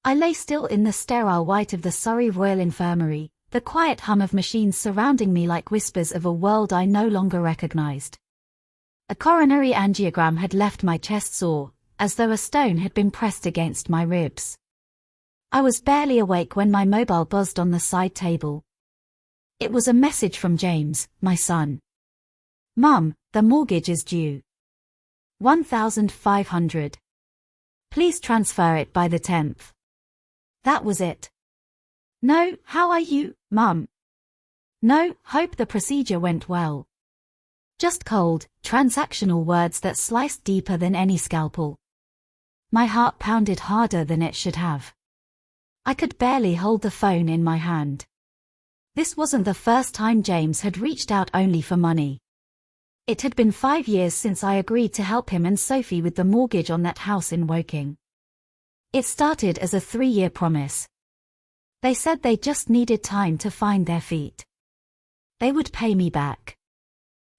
I lay still in the sterile white of the Surrey Royal Infirmary, the quiet hum of machines surrounding me like whispers of a world I no longer recognized. A coronary angiogram had left my chest sore, as though a stone had been pressed against my ribs. I was barely awake when my mobile buzzed on the side table. It was a message from James, my son. "Mum, the mortgage is due. 1,500. Please transfer it by the 10th. That was it. "No, how are you, Mum? No, hope the procedure went well." Just cold, transactional words that sliced deeper than any scalpel. My heart pounded harder than it should have. I could barely hold the phone in my hand. This wasn't the first time James had reached out only for money. It had been 5 years since I agreed to help him and Sophie with the mortgage on that house in Woking. It started as a 3-year promise. They said they just needed time to find their feet. They would pay me back.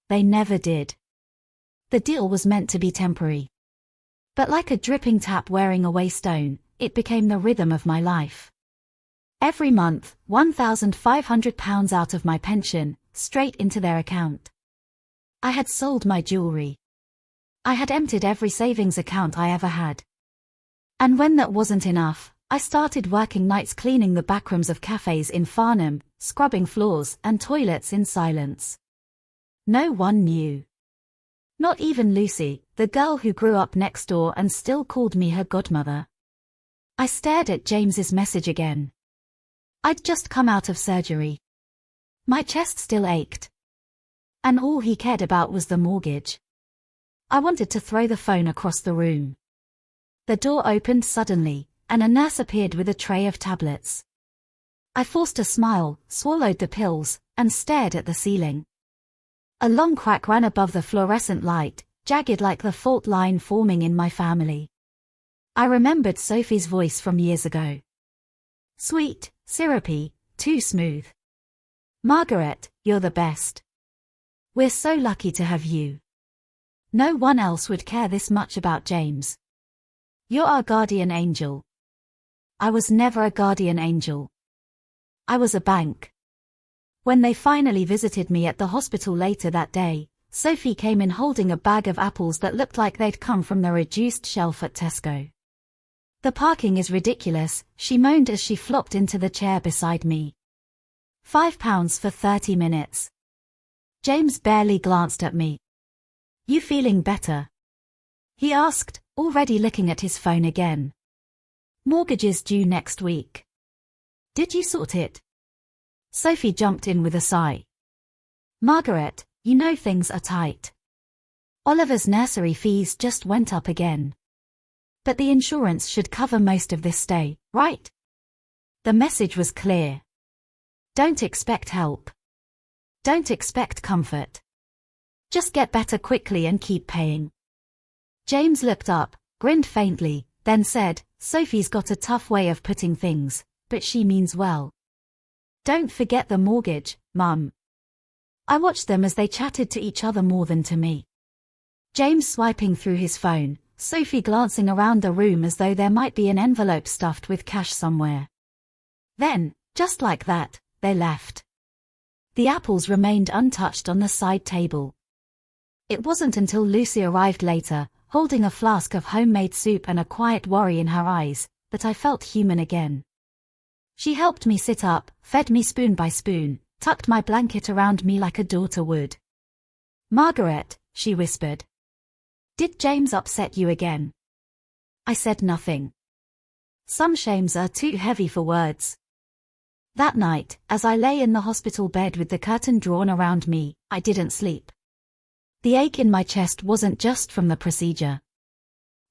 They never did. The deal was meant to be temporary. But like a dripping tap wearing away stone, it became the rhythm of my life. Every month, £1,500 out of my pension, straight into their account. I had sold my jewelry. I had emptied every savings account I ever had. And when that wasn't enough, I started working nights cleaning the backrooms of cafes in Farnham, scrubbing floors and toilets in silence. No one knew. Not even Lucy, the girl who grew up next door and still called me her godmother. I stared at James's message again. I'd just come out of surgery. My chest still ached. And all he cared about was the mortgage. I wanted to throw the phone across the room. The door opened suddenly, and a nurse appeared with a tray of tablets. I forced a smile, swallowed the pills, and stared at the ceiling. A long crack ran above the fluorescent light, jagged like the fault line forming in my family. I remembered Sophie's voice from years ago. Sweet, syrupy, too smooth. "Margaret, you're the best. We're so lucky to have you. No one else would care this much about James. You're our guardian angel." I was never a guardian angel. I was a bank. When they finally visited me at the hospital later that day, Sophie came in holding a bag of apples that looked like they'd come from the reduced shelf at Tesco. "The parking is ridiculous," she moaned as she flopped into the chair beside me. £5 for 30 minutes. James barely glanced at me. "You feeling better?" he asked, already looking at his phone again. "Mortgage is due next week. Did you sort it?" Sophie jumped in with a sigh. "Margaret, you know things are tight. Oliver's nursery fees just went up again. But the insurance should cover most of this stay, right?" The message was clear. Don't expect help. Don't expect comfort. Just get better quickly and keep paying. James looked up, grinned faintly, then said, "Sophie's got a tough way of putting things, but she means well. Don't forget the mortgage, Mum." I watched them as they chatted to each other more than to me. James swiping through his phone, Sophie glancing around the room as though there might be an envelope stuffed with cash somewhere. Then, just like that, they left. The apples remained untouched on the side table. It wasn't until Lucy arrived later, holding a flask of homemade soup and a quiet worry in her eyes, that I felt human again. She helped me sit up, fed me spoon by spoon, tucked my blanket around me like a daughter would. "Margaret," she whispered. "Did James upset you again?" I said nothing. Some shames are too heavy for words. That night, as I lay in the hospital bed with the curtain drawn around me, I didn't sleep. The ache in my chest wasn't just from the procedure.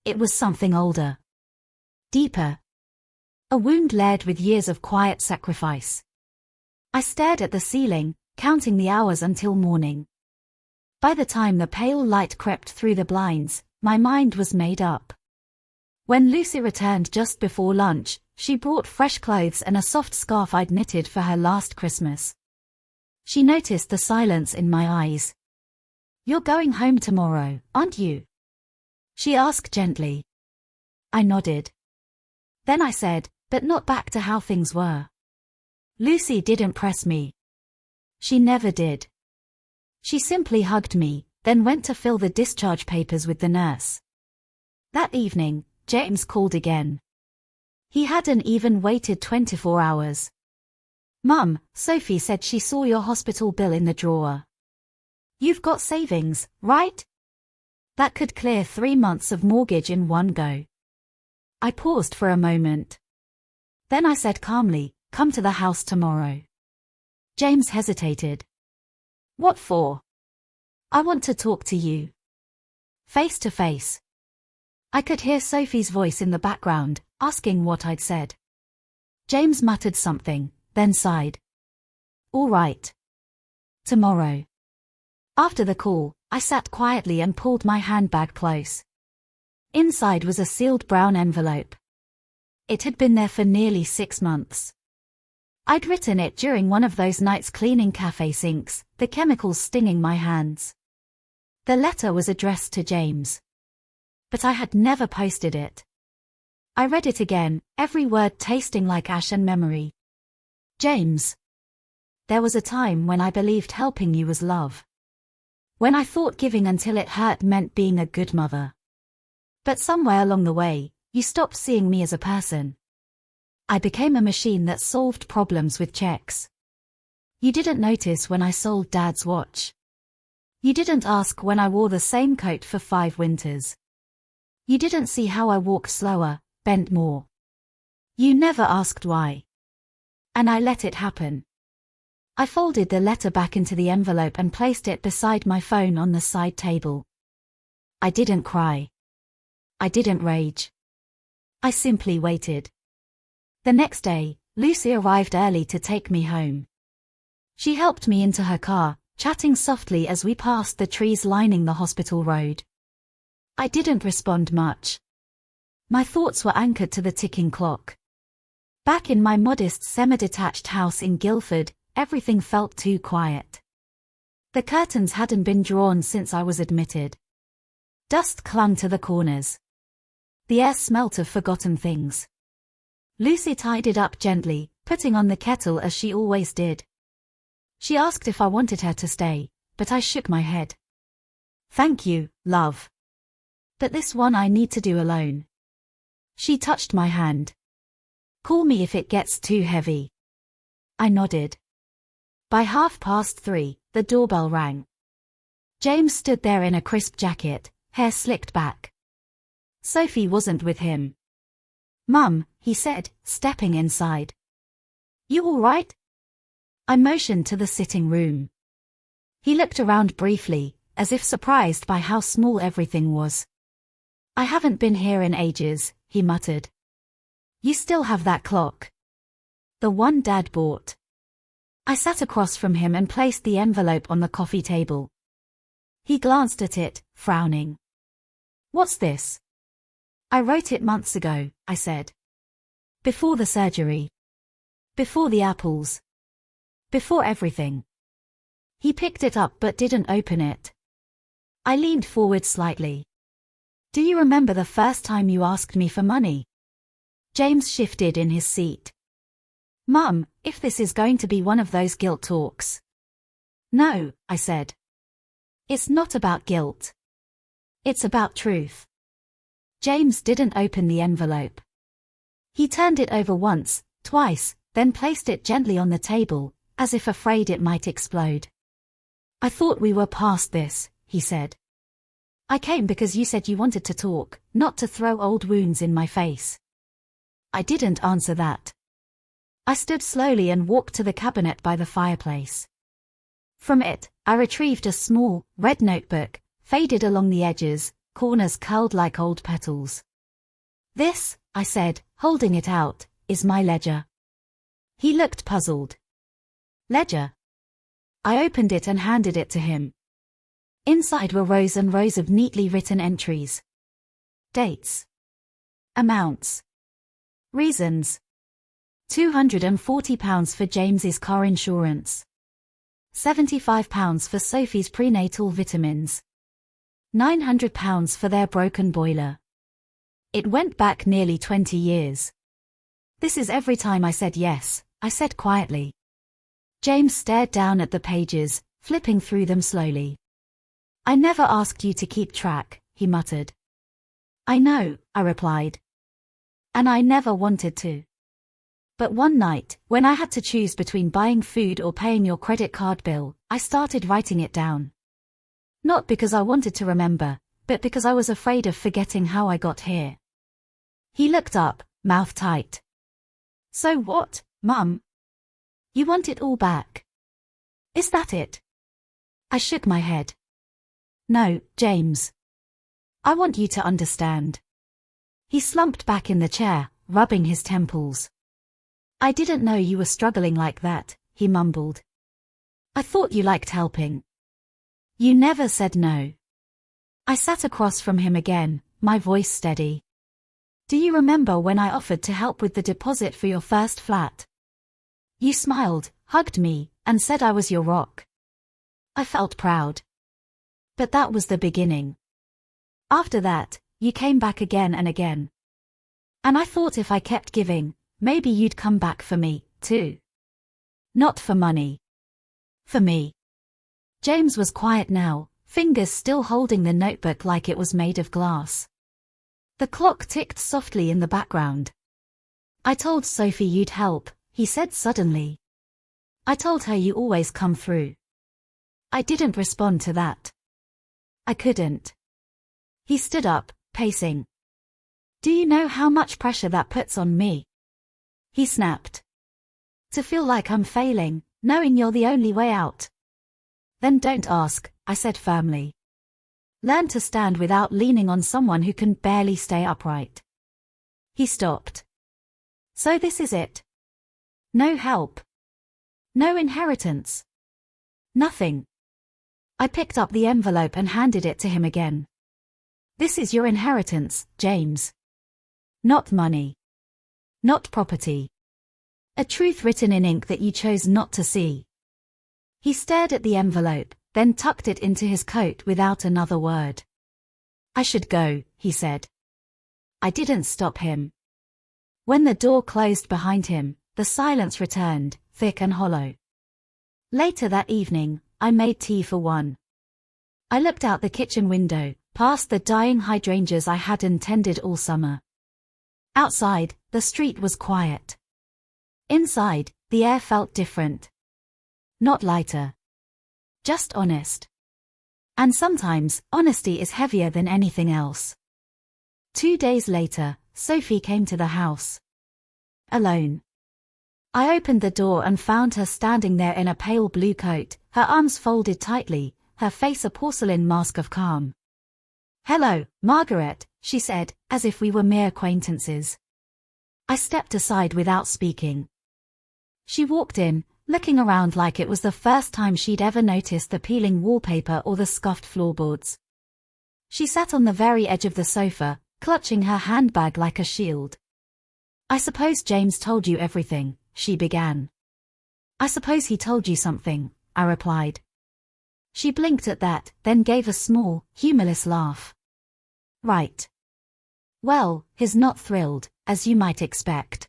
It was something older. Deeper. A wound layered with years of quiet sacrifice. I stared at the ceiling, counting the hours until morning. By the time the pale light crept through the blinds, my mind was made up. When Lucy returned just before lunch, she brought fresh clothes and a soft scarf I'd knitted for her last Christmas. She noticed the silence in my eyes. "You're going home tomorrow, aren't you?" she asked gently. I nodded. Then I said, But not back to how things were. Lucy didn't press me. She never did. She simply hugged me, then went to fill the discharge papers with the nurse. That evening, James called again. He hadn't even waited 24 hours. "Mum, Sophie said she saw your hospital bill in the drawer. You've got savings, right? That could clear 3 months of mortgage in one go." I paused for a moment. Then I said calmly, "Come to the house tomorrow." James hesitated. "What for?" "I want to talk to you. Face to face." I could hear Sophie's voice in the background, asking what I'd said. James muttered something, then sighed. "All right. Tomorrow." After the call, I sat quietly and pulled my handbag close. Inside was a sealed brown envelope. It had been there for nearly 6 months. I'd written it during one of those nights cleaning cafe sinks, the chemicals stinging my hands. The letter was addressed to James. But I had never posted it. I read it again, every word tasting like ash and memory. "James. There was a time when I believed helping you was love. When I thought giving until it hurt meant being a good mother. But somewhere along the way, you stopped seeing me as a person. I became a machine that solved problems with checks. You didn't notice when I sold Dad's watch. You didn't ask when I wore the same coat for 5 winters. You didn't see how I walked slower, bent more. You never asked why. And I let it happen." I folded the letter back into the envelope and placed it beside my phone on the side table. I didn't cry. I didn't rage. I simply waited. The next day, Lucy arrived early to take me home. She helped me into her car, chatting softly as we passed the trees lining the hospital road. I didn't respond much. My thoughts were anchored to the ticking clock. Back in my modest semi-detached house in Guildford, everything felt too quiet. The curtains hadn't been drawn since I was admitted. Dust clung to the corners. The air smelt of forgotten things. Lucy tidied up gently, putting on the kettle as she always did. She asked if I wanted her to stay, but I shook my head. "Thank you, love. But this one I need to do alone." She touched my hand. "Call me if it gets too heavy." I nodded. By 3:30, the doorbell rang. James stood there in a crisp jacket, hair slicked back. Sophie wasn't with him. "Mum," he said, stepping inside. "You all right?" I motioned to the sitting room. He looked around briefly, as if surprised by how small everything was. "I haven't been here in ages," he muttered. "You still have that clock? The one Dad bought?" I sat across from him and placed the envelope on the coffee table. He glanced at it, frowning. "What's this?" "I wrote it months ago," I said. "Before the surgery. Before the apples. Before everything." He picked it up but didn't open it. I leaned forward slightly. "Do you remember the first time you asked me for money?" James shifted in his seat. "Mum, if this is going to be one of those guilt talks." "No," I said. "It's not about guilt. It's about truth." James didn't open the envelope. He turned it over once, twice, then placed it gently on the table, as if afraid it might explode. "I thought we were past this," he said. "I came because you said you wanted to talk, not to throw old wounds in my face." I didn't answer that. I stood slowly and walked to the cabinet by the fireplace. From it, I retrieved a small, red notebook, faded along the edges, corners curled like old petals. "This," I said, holding it out, "is my ledger." He looked puzzled. "Ledger?" I opened it and handed it to him. Inside were rows and rows of neatly written entries. Dates. Amounts. Reasons. £240 for James's car insurance. £75 for Sophie's prenatal vitamins. £900 for their broken boiler. It went back nearly 20 years. This is every time I said yes, I said quietly. James stared down at the pages, flipping through them slowly. I never asked you to keep track, he muttered. I know, I replied. And I never wanted to. But one night, when I had to choose between buying food or paying your credit card bill, I started writing it down. Not because I wanted to remember, but because I was afraid of forgetting how I got here. He looked up, mouth tight. So what, Mum? You want it all back? Is that it? I shook my head. No, James. I want you to understand. He slumped back in the chair, rubbing his temples. I didn't know you were struggling like that, he mumbled. I thought you liked helping. You never said no. I sat across from him again, my voice steady. Do you remember when I offered to help with the deposit for your first flat? You smiled, hugged me, and said I was your rock. I felt proud. But that was the beginning. After that, you came back again and again. And I thought if I kept giving, maybe you'd come back for me, too. Not for money. For me. James was quiet now, fingers still holding the notebook like it was made of glass. The clock ticked softly in the background. I told Sophie you'd help, he said suddenly. I told her you always come through. I didn't respond to that. I couldn't. He stood up, pacing. Do you know how much pressure that puts on me? He snapped. To feel like I'm failing, knowing you're the only way out. Then don't ask, I said firmly. Learn to stand without leaning on someone who can barely stay upright. He stopped. So this is it. No help. No inheritance. Nothing. I picked up the envelope and handed it to him again. This is your inheritance, James. Not money. Not property. A truth written in ink that you chose not to see. He stared at the envelope, then tucked it into his coat without another word. I should go, he said. I didn't stop him. When the door closed behind him, the silence returned, thick and hollow. Later that evening, I made tea for one. I looked out the kitchen window, past the dying hydrangeas I hadn't tended all summer. Outside, the street was quiet. Inside, the air felt different. Not lighter. Just honest. And sometimes, honesty is heavier than anything else. 2 days later, Sophie came to the house. Alone. I opened the door and found her standing there in a pale blue coat, her arms folded tightly, her face a porcelain mask of calm. Hello, Margaret, she said, as if we were mere acquaintances. I stepped aside without speaking. She walked in, looking around like it was the first time she'd ever noticed the peeling wallpaper or the scuffed floorboards. She sat on the very edge of the sofa, clutching her handbag like a shield. I suppose James told you everything, she began. I suppose he told you something, I replied. She blinked at that, then gave a small, humorless laugh. Right. Well, he's not thrilled, as you might expect.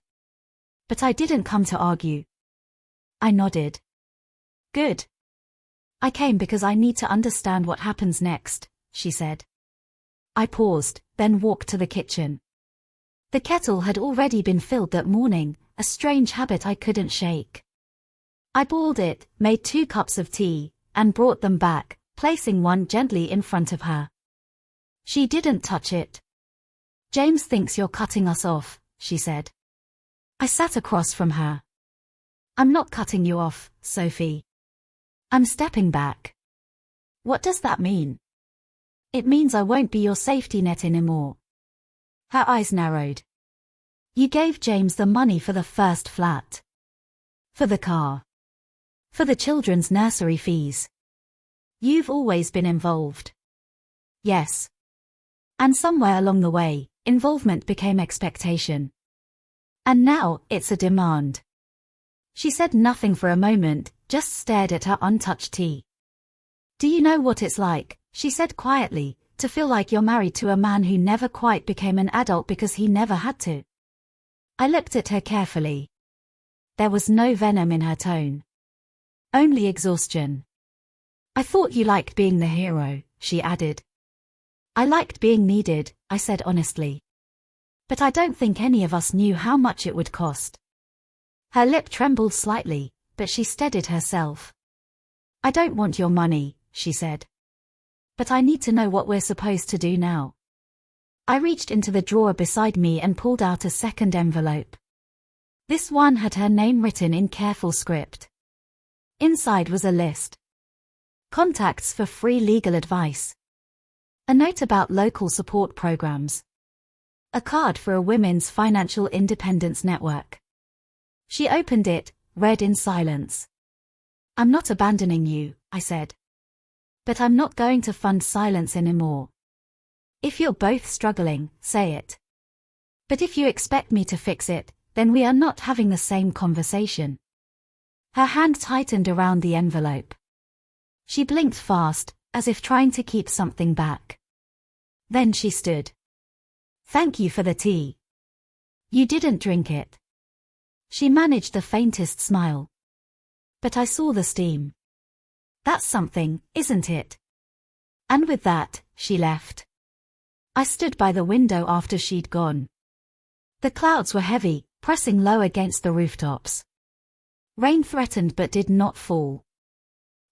But I didn't come to argue. I nodded. Good. I came because I need to understand what happens next, she said. I paused, then walked to the kitchen. The kettle had already been filled that morning, a strange habit I couldn't shake. I boiled it, made 2 cups of tea, and brought them back, placing one gently in front of her. She didn't touch it. James thinks you're cutting us off, she said. I sat across from her. I'm not cutting you off, Sophie. I'm stepping back. What does that mean? It means I won't be your safety net anymore. Her eyes narrowed. You gave James the money for the first flat. For the car. For the children's nursery fees. You've always been involved. Yes. And somewhere along the way, involvement became expectation. And now, it's a demand. She said nothing for a moment, just stared at her untouched tea. Do you know what it's like, she said quietly, to feel like you're married to a man who never quite became an adult because he never had to? I looked at her carefully. There was no venom in her tone. Only exhaustion. I thought you liked being the hero, she added. I liked being needed, I said honestly. But I don't think any of us knew how much it would cost. Her lip trembled slightly, but she steadied herself. I don't want your money, she said. But I need to know what we're supposed to do now. I reached into the drawer beside me and pulled out a second envelope. This one had her name written in careful script. Inside was a list. Contacts for free legal advice. A note about local support programs. A card for a women's financial independence network. She opened it, read in silence. I'm not abandoning you, I said. But I'm not going to fund silence anymore. If you're both struggling, say it. But if you expect me to fix it, then we are not having the same conversation. Her hand tightened around the envelope. She blinked fast, as if trying to keep something back. Then she stood. Thank you for the tea. You didn't drink it. She managed the faintest smile. But I saw the steam. That's something, isn't it? And with that, she left. I stood by the window after she'd gone. The clouds were heavy, pressing low against the rooftops. Rain threatened but did not fall.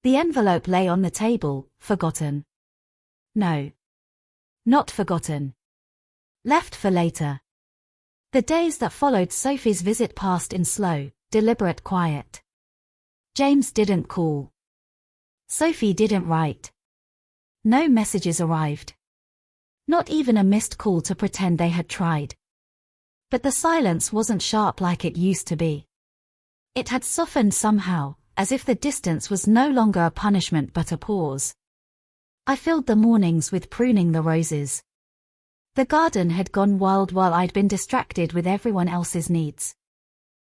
The envelope lay on the table, forgotten. No. Not forgotten. Left for later. The days that followed Sophie's visit passed in slow, deliberate quiet. James didn't call. Sophie didn't write. No messages arrived. Not even a missed call to pretend they had tried. But the silence wasn't sharp like it used to be. It had softened somehow, as if the distance was no longer a punishment but a pause. I filled the mornings with pruning the roses. The garden had gone wild while I'd been distracted with everyone else's needs.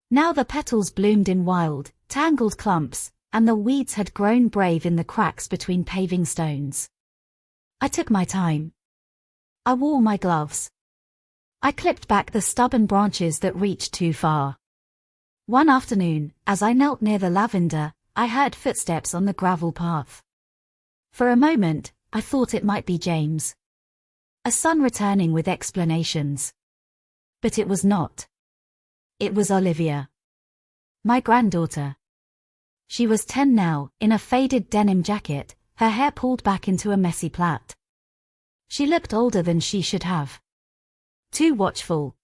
Now the petals bloomed in wild, tangled clumps, and the weeds had grown brave in the cracks between paving stones. I took my time. I wore my gloves. I clipped back the stubborn branches that reached too far. One afternoon, as I knelt near the lavender, I heard footsteps on the gravel path. For a moment, I thought it might be James. A son returning with explanations. But it was not. It was Olivia. My granddaughter. She was 10 now, in a faded denim jacket, her hair pulled back into a messy plait. She looked older than she should have. Too watchful.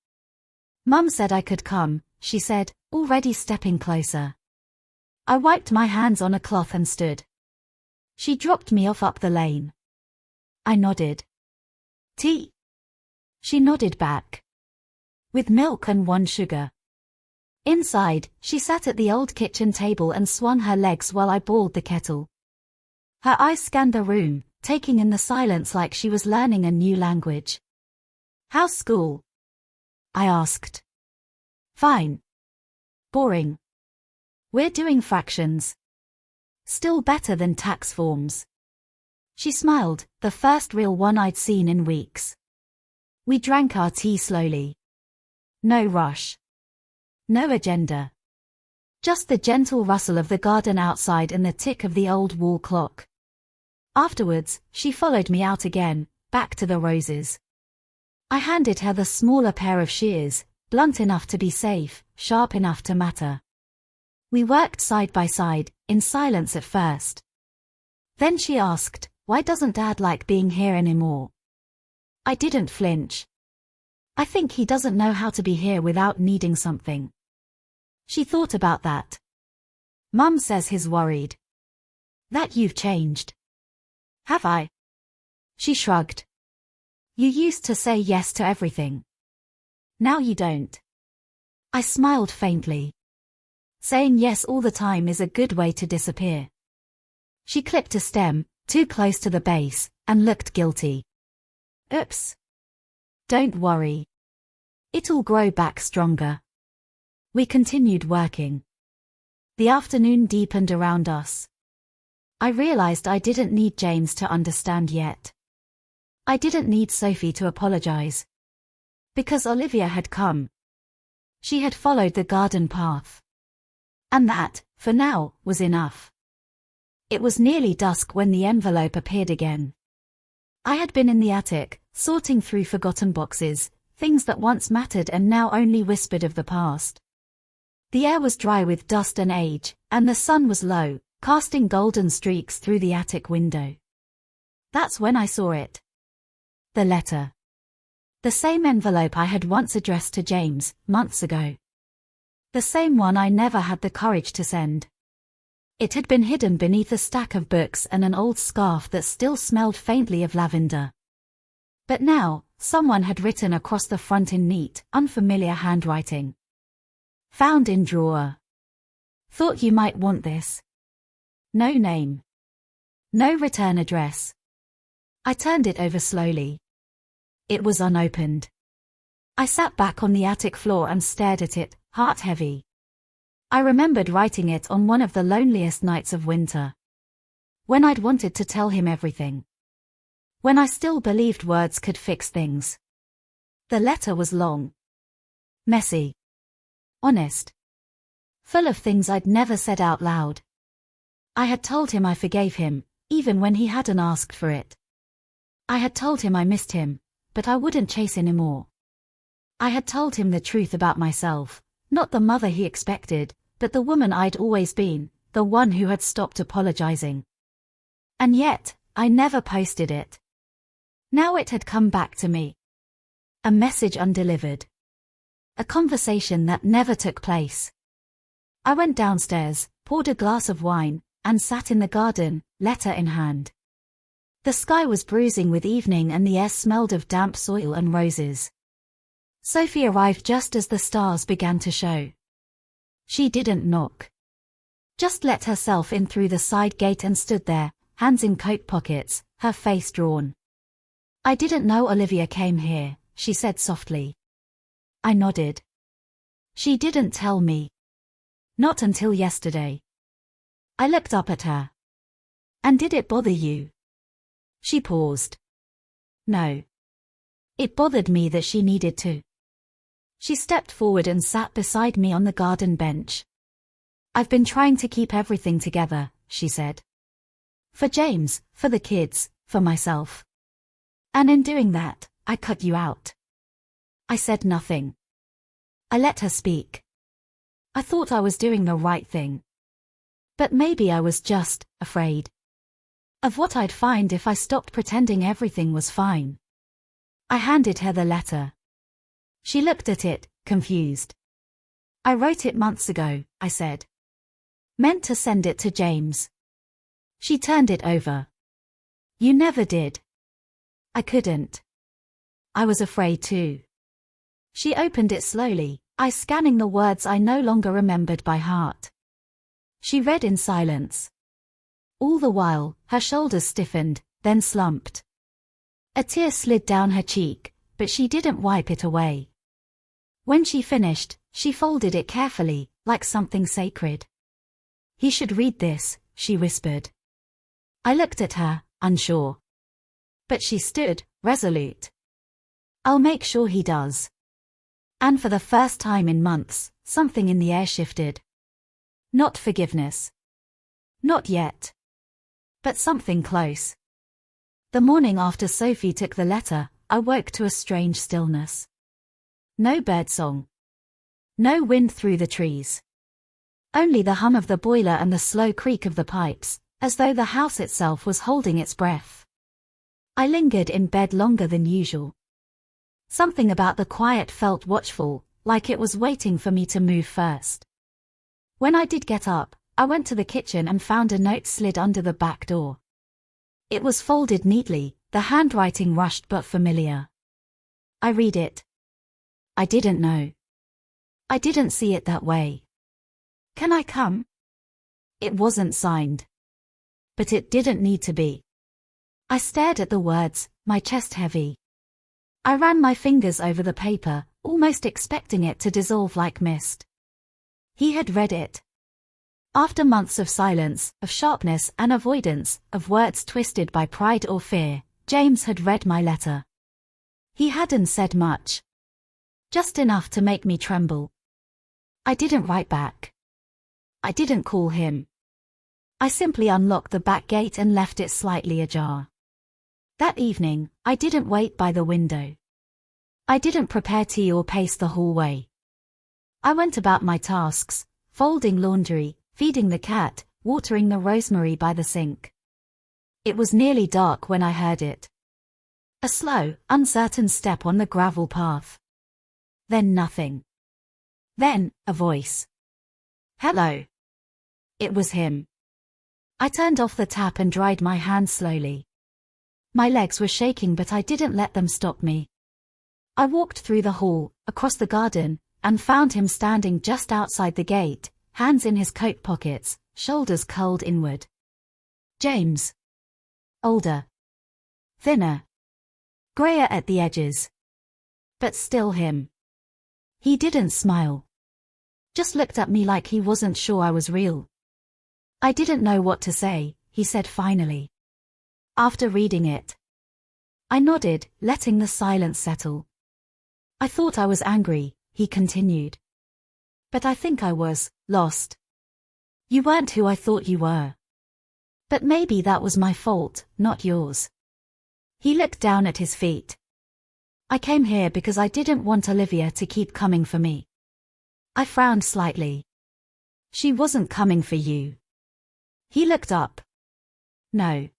Mum said I could come, she said, already stepping closer. I wiped my hands on a cloth and stood. She dropped me off up the lane. I nodded. Tea? She nodded back. With milk and 1 sugar. Inside, she sat at the old kitchen table and swung her legs while I boiled the kettle. Her eyes scanned the room, taking in the silence like she was learning a new language. How's school? I asked. Fine. Boring. We're doing fractions. Still better than tax forms. She smiled, the first real one I'd seen in weeks. We drank our tea slowly. No rush. No agenda. Just the gentle rustle of the garden outside and the tick of the old wall clock. Afterwards, she followed me out again, back to the roses. I handed her the smaller pair of shears, blunt enough to be safe, sharp enough to matter. We worked side by side, in silence at first. Then she asked, why doesn't Dad like being here anymore? I didn't flinch. I think he doesn't know how to be here without needing something. She thought about that. Mum says he's worried. That you've changed. Have I? She shrugged. You used to say yes to everything. Now you don't. I smiled faintly. Saying yes all the time is a good way to disappear. She clipped a stem, too close to the base, and looked guilty. Oops. Don't worry. It'll grow back stronger. We continued working. The afternoon deepened around us. I realized I didn't need James to understand yet. I didn't need Sophie to apologize. Because Olivia had come. She had followed the garden path. And that, for now, was enough. It was nearly dusk when the envelope appeared again. I had been in the attic, sorting through forgotten boxes, things that once mattered and now only whispered of the past. The air was dry with dust and age, and the sun was low, casting golden streaks through the attic window. That's when I saw it. The letter. The same envelope I had once addressed to James, months ago. The same one I never had the courage to send. It had been hidden beneath a stack of books and an old scarf that still smelled faintly of lavender. But now, someone had written across the front in neat, unfamiliar handwriting. Found in drawer. Thought you might want this. No name. No return address. I turned it over slowly. It was unopened. I sat back on the attic floor and stared at it, heart heavy. I remembered writing it on one of the loneliest nights of winter. When I'd wanted to tell him everything. When I still believed words could fix things. The letter was long. Messy. Honest. Full of things I'd never said out loud. I had told him I forgave him, even when he hadn't asked for it. I had told him I missed him, but I wouldn't chase anymore. I had told him the truth about myself, not the mother he expected, but the woman I'd always been, the one who had stopped apologizing. And yet, I never posted it. Now it had come back to me. A message undelivered. A conversation that never took place. I went downstairs, poured a glass of wine, and sat in the garden, letter in hand. The sky was bruising with evening and the air smelled of damp soil and roses. Sophie arrived just as the stars began to show. She didn't knock. Just let herself in through the side gate and stood there, hands in coat pockets, her face drawn. I didn't know Olivia came here, she said softly. I nodded. She didn't tell me. Not until yesterday. I looked up at her. And did it bother you? She paused. No. It bothered me that she needed to. She stepped forward and sat beside me on the garden bench. I've been trying to keep everything together, she said. For James, for the kids, for myself. And in doing that, I cut you out. I said nothing. I let her speak. I thought I was doing the right thing. But maybe I was just afraid of what I'd find if I stopped pretending everything was fine. I handed her the letter. She looked at it, confused. I wrote it months ago, I said. Meant to send it to James. She turned it over. You never did. I couldn't. I was afraid too. She opened it slowly, eyes scanning the words I no longer remembered by heart. She read in silence. All the while, her shoulders stiffened, then slumped. A tear slid down her cheek, but she didn't wipe it away. When she finished, she folded it carefully, like something sacred. He should read this, she whispered. I looked at her, unsure. But she stood, resolute. I'll make sure he does. And for the first time in months, something in the air shifted. Not forgiveness. Not yet. But something close. The morning after Sophie took the letter, I woke to a strange stillness. No birdsong. No wind through the trees. Only the hum of the boiler and the slow creak of the pipes, as though the house itself was holding its breath. I lingered in bed longer than usual. Something about the quiet felt watchful, like it was waiting for me to move first. When I did get up, I went to the kitchen and found a note slid under the back door. It was folded neatly, the handwriting rushed but familiar. I read it. I didn't know. I didn't see it that way. Can I come? It wasn't signed. But it didn't need to be. I stared at the words, my chest heavy. I ran my fingers over the paper, almost expecting it to dissolve like mist. He had read it. After months of silence, of sharpness and avoidance, of words twisted by pride or fear, James had read my letter. He hadn't said much. Just enough to make me tremble. I didn't write back. I didn't call him. I simply unlocked the back gate and left it slightly ajar. That evening, I didn't wait by the window. I didn't prepare tea or pace the hallway. I went about my tasks, folding laundry, feeding the cat, watering the rosemary by the sink. It was nearly dark when I heard it. A slow, uncertain step on the gravel path. Then nothing. Then, a voice. Hello. It was him. I turned off the tap and dried my hands slowly. My legs were shaking, but I didn't let them stop me. I walked through the hall, across the garden, and found him standing just outside the gate, hands in his coat pockets, shoulders curled inward. James. Older. Thinner. Grayer at the edges. But still him. He didn't smile. Just looked at me like he wasn't sure I was real. I didn't know what to say, he said finally. After reading it. I nodded, letting the silence settle. I thought I was angry, he continued. But I think I was lost. You weren't who I thought you were. But maybe that was my fault, not yours. He looked down at his feet. I came here because I didn't want Olivia to keep coming for me. I frowned slightly. She wasn't coming for you. He looked up. No.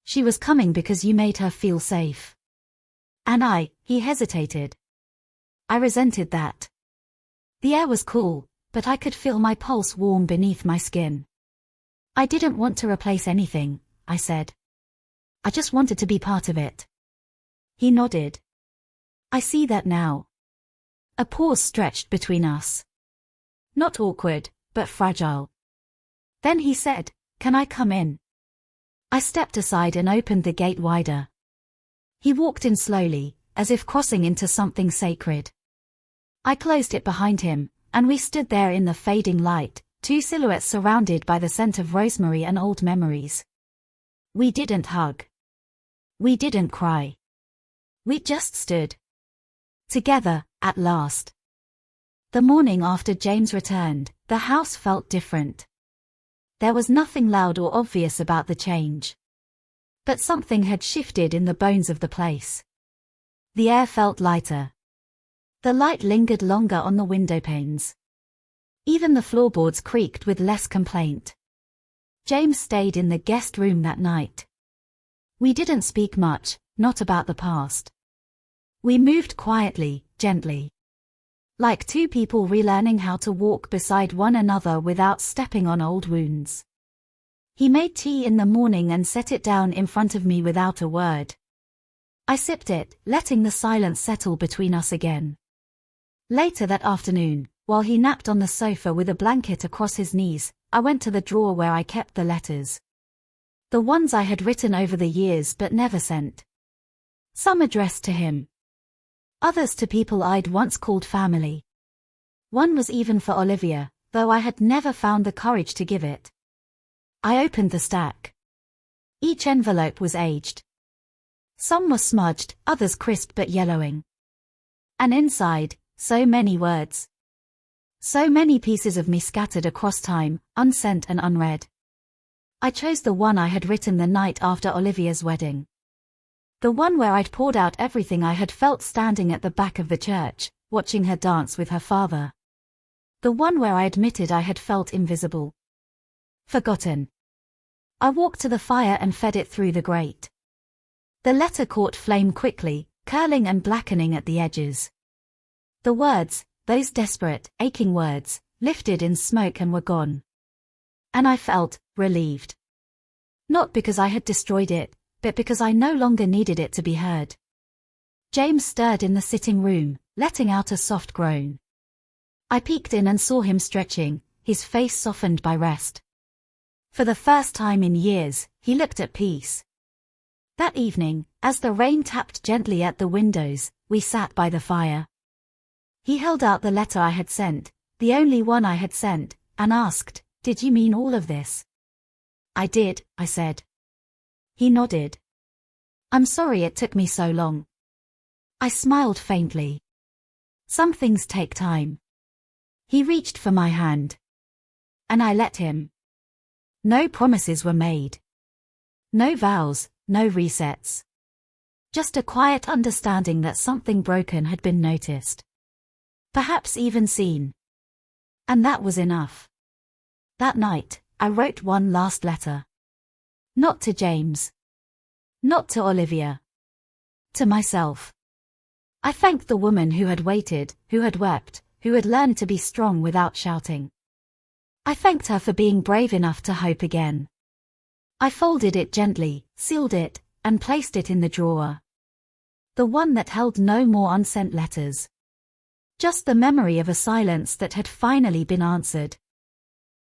She was coming because you made her feel safe. And he hesitated. I resented that. The air was cool, but I could feel my pulse warm beneath my skin. I didn't want to replace anything, I said. I just wanted to be part of it. He nodded. I see that now. A pause stretched between us. Not awkward, but fragile. Then he said, "Can I come in?" I stepped aside and opened the gate wider. He walked in slowly, as if crossing into something sacred. I closed it behind him, and we stood there in the fading light, two silhouettes surrounded by the scent of rosemary and old memories. We didn't hug. We didn't cry. We just stood. Together, at last. The morning after James returned, the house felt different. There was nothing loud or obvious about the change. But something had shifted in the bones of the place. The air felt lighter. The light lingered longer on the window panes. Even the floorboards creaked with less complaint. James stayed in the guest room that night. We didn't speak much, not about the past. We moved quietly, gently. Like two people relearning how to walk beside one another without stepping on old wounds. He made tea in the morning and set it down in front of me without a word. I sipped it, letting the silence settle between us again. Later that afternoon, while he napped on the sofa with a blanket across his knees, I went to the drawer where I kept the letters. The ones I had written over the years but never sent. Some addressed to him. Others to people I'd once called family. One was even for Olivia, though I had never found the courage to give it. I opened the stack. Each envelope was aged. Some were smudged, others crisp but yellowing. And inside, so many words. So many pieces of me scattered across time, unsent and unread. I chose the one I had written the night after Olivia's wedding. The one where I'd poured out everything I had felt standing at the back of the church, watching her dance with her father. The one where I admitted I had felt invisible. Forgotten. I walked to the fire and fed it through the grate. The letter caught flame quickly, curling and blackening at the edges. The words, those desperate, aching words, lifted in smoke and were gone. And I felt relieved. Not because I had destroyed it, but because I no longer needed it to be heard. James stirred in the sitting room, letting out a soft groan. I peeked in and saw him stretching, his face softened by rest. For the first time in years, he looked at peace. That evening, as the rain tapped gently at the windows, we sat by the fire. He held out the letter I had sent, the only one I had sent, and asked, "Did you mean all of this?" "I did," I said. He nodded. "I'm sorry it took me so long." I smiled faintly. Some things take time. He reached for my hand. And I let him. No promises were made. No vows, no resets. Just a quiet understanding that something broken had been noticed. Perhaps even seen. And that was enough. That night, I wrote one last letter. Not to James. Not to Olivia. To myself. I thanked the woman who had waited, who had wept, who had learned to be strong without shouting. I thanked her for being brave enough to hope again. I folded it gently, sealed it, and placed it in the drawer. The one that held no more unsent letters. Just the memory of a silence that had finally been answered.